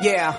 Yeah.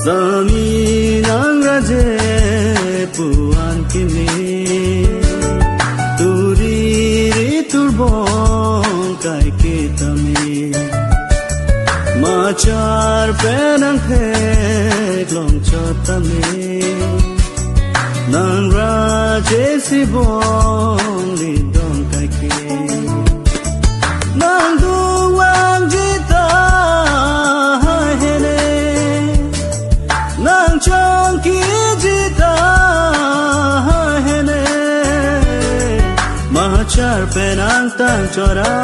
Sami nang raje puan keme turiri turbong kai kitame machar penang phek long chotame nang raje sibong lidong kai ke nang duwang jita Chong ki jita hene mahachar penang tang chora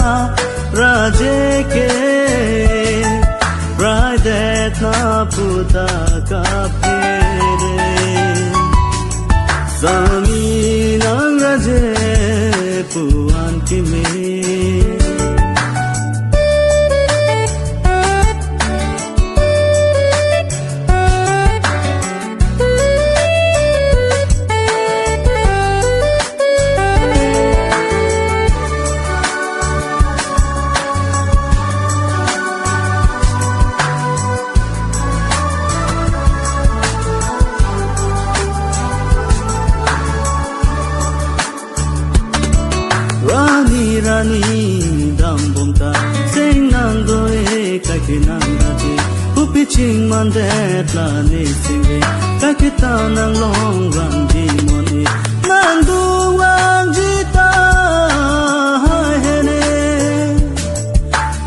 raje ke raide na puta ka pere Sami nang raje puan keme Rani dambom ta sing nang doe ka kinang raje upi ching man de la ne sing ka kita nang long ram di moni nang du wang jita hene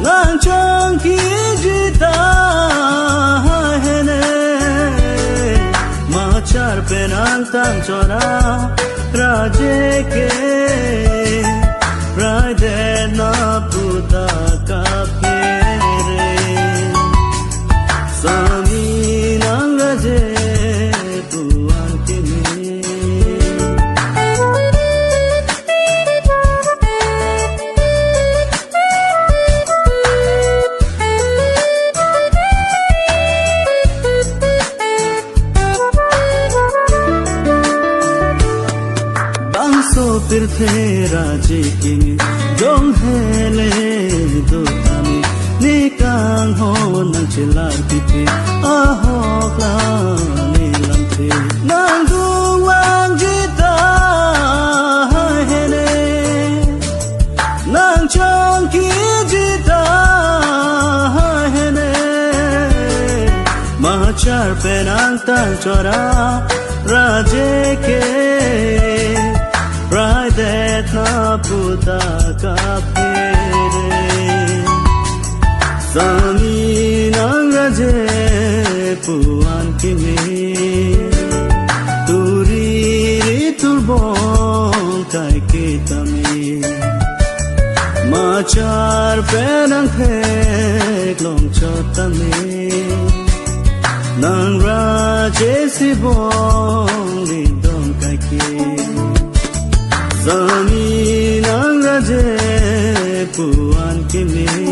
nang chong ki jita hene machar penang tang chora raje ke raide na puta ka pere Sami nang raje puan keme Pirthe raje keme dong hele do tani nikang ho nang chilar pipe aho kla ni lamte nang du wang jita hene nang chong ki jita hene mahachar penang tang chora raje ke Raide na puta ka pere Sami nang raje puan keme turiri turbong kai kitame machar penang phek long chotame nang raje sibong lidong kai ke Sami nang raje puan keme